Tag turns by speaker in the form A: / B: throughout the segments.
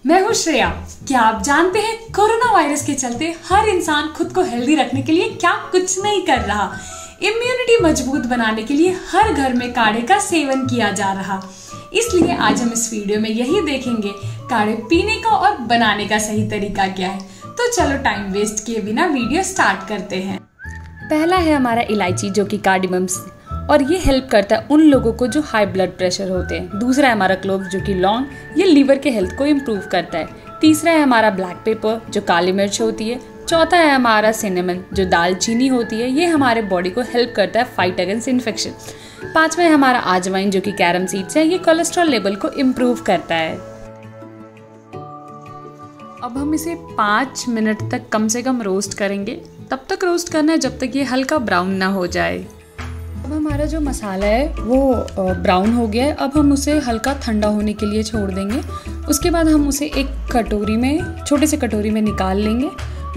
A: मैं हूँ श्रेया। क्या आप जानते हैं कोरोना वायरस के चलते हर इंसान खुद को हेल्दी रखने के लिए क्या कुछ नहीं कर रहा। इम्यूनिटी मजबूत बनाने के लिए हर घर में काढ़े का सेवन किया जा रहा। इसलिए आज हम इस वीडियो में यही देखेंगे काढ़े पीने का और बनाने का सही तरीका क्या है। तो चलो टाइम वेस्ट किए बिना वीडियो स्टार्ट करते हैं। पहला है हमारा इलायची जो कि कार्डिमम्स और ये हेल्प करता है उन लोगों को जो हाई ब्लड प्रेशर होते हैं। दूसरा है हमारा क्लोव जो कि लौंग, ये लीवर के हेल्थ को इम्प्रूव करता है। तीसरा है हमारा ब्लैक पेपर जो काली मिर्च होती है। चौथा है हमारा सिनेमन जो दालचीनी होती है, ये हमारे बॉडी को हेल्प करता है फाइट अगेंस्ट इन्फेक्शन। पांचवा है हमारा अजवाइन जो कि कैरम सीड्स है, ये कोलेस्ट्रॉल लेवल को इम्प्रूव करता है। अब हम इसे 5 मिनट तक कम से कम रोस्ट करेंगे। तब तक रोस्ट करना है जब तक ये हल्का ब्राउन ना हो जाए। अब हमारा जो मसाला है वो ब्राउन हो गया है। अब हम उसे हल्का ठंडा होने के लिए छोड़ देंगे। उसके बाद हम उसे एक कटोरी में, छोटे से कटोरी में निकाल लेंगे।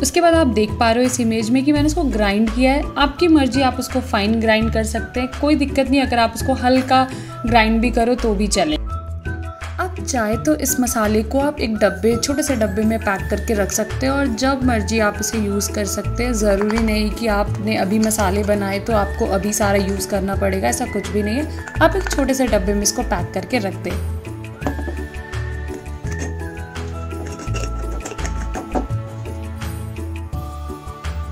A: उसके बाद आप देख पा रहे हो इस इमेज में कि मैंने उसको ग्राइंड किया है। आपकी मर्जी, आप उसको फाइन ग्राइंड कर सकते हैं, कोई दिक्कत नहीं। अगर आप उसको हल्का ग्राइंड भी करो तो भी चले। आप चाहे तो इस मसाले को आप एक डब्बे, छोटे से डब्बे में पैक करके रख सकते हैं और जब मर्जी आप इसे यूज़ कर सकते हैं। ज़रूरी नहीं कि आपने अभी मसाले बनाए तो आपको अभी सारा यूज़ करना पड़ेगा, ऐसा कुछ भी नहीं है। आप एक छोटे से डब्बे में इसको पैक करके रख दें।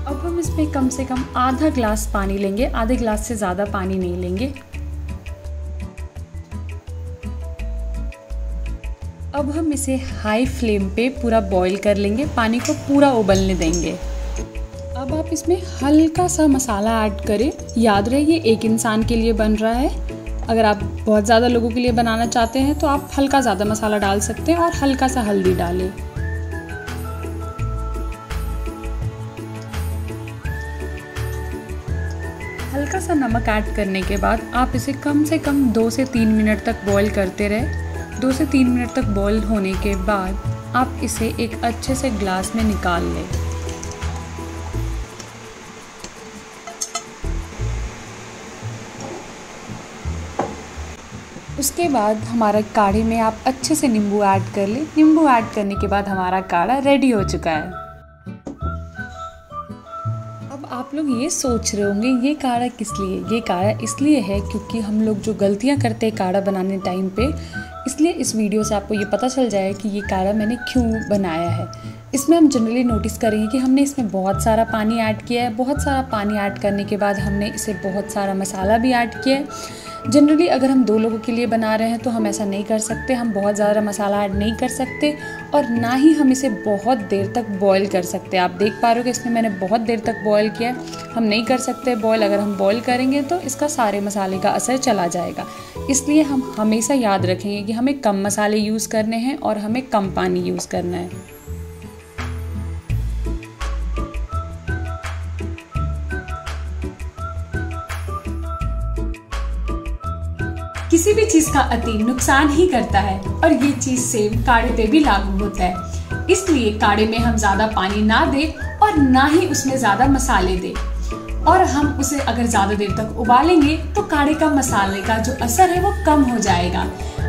A: अब हम इसमें कम से कम आधा ग्लास पानी लेंगे, आधे ग्लास से ज़्यादा पानी नहीं लेंगे। अब हम इसे हाई फ्लेम पे पूरा बॉईल कर लेंगे, पानी को पूरा उबलने देंगे। अब आप इसमें हल्का सा मसाला ऐड करें। याद रहे ये एक इंसान के लिए बन रहा है। अगर आप बहुत ज़्यादा लोगों के लिए बनाना चाहते हैं तो आप हल्का ज़्यादा मसाला डाल सकते हैं और हल्का सा हल्दी डालें। हल्का सा नमक ऐड करने के बाद आप इसे कम से कम 2 से 3 मिनट तक बॉईल करते रहे। 2 से 3 मिनट तक बॉईल होने के बाद आप इसे एक अच्छे से ग्लास में निकाल लें। उसके बाद हमारा काढ़े में आप अच्छे से नींबू ऐड कर लें। नींबू ऐड करने के बाद हमारा काढ़ा रेडी हो चुका है। अब आप लोग ये सोच रहे होंगे ये काढ़ा किस लिए? ये काढ़ा इसलिए है क्योंकि हम लोग जो गलतियाँ करते हैं काढ़ा बनाने टाइम पे, इसलिए इस वीडियो से आपको ये पता चल जाए कि ये काढ़ा मैंने क्यों बनाया है। इसमें हम जनरली नोटिस करेंगे कि हमने इसमें बहुत सारा पानी ऐड किया है। बहुत सारा पानी ऐड करने के बाद हमने इसे बहुत सारा मसाला भी ऐड किया है। जनरली अगर हम 2 लोगों के लिए बना रहे हैं तो हम ऐसा नहीं कर सकते। हम बहुत ज़्यादा मसाला ऐड नहीं कर सकते और ना ही हम इसे बहुत देर तक बॉईल कर सकते। आप देख पा रहे हो कि इसमें मैंने बहुत देर तक बॉईल किया है। हम नहीं कर सकते बॉईल। अगर हम बॉईल करेंगे तो इसका सारे मसाले का असर चला जाएगा। इसलिए हम हमेशा याद रखेंगे कि हमें कम मसाले यूज़ करने हैं और हमें कम पानी यूज़ करना है। किसी भी चीज का अति नुकसान ही करता है और ये चीज सेम काढ़े पे भी लागू होता है। इसलिए काढ़े में हम ज्यादा पानी ना दें और ना ही उसमें ज्यादा मसाले दें। और हम उसे अगर ज्यादा देर तक उबालेंगे तो काढ़े का मसाले का जो असर है वो कम हो जाएगा।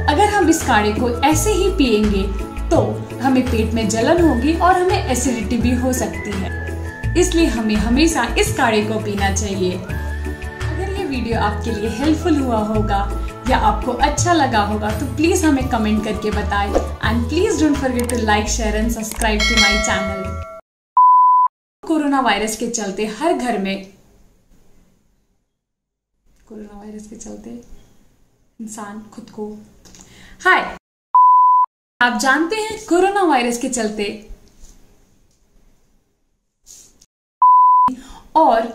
A: अगर हम इस काढ़े को ऐसे ही पिएंगे तो हमें पेट में जलन होगी और हमें एसिडिटी भी हो सकती है। इसलिए हमें हमेशा इस काढ़े को पीना चाहिए। अगर ये वीडियो आपके लिए हेल्पफुल हुआ होगा या आपको अच्छा लगा होगा तो प्लीज हमें कमेंट करके बताएं। And please don't forget to like, share and subscribe to my channel. Corona virus के चलते हर घर में, कोरोना वायरस के चलते इंसान खुद को, हाय, आप जानते हैं कोरोना वायरस के चलते और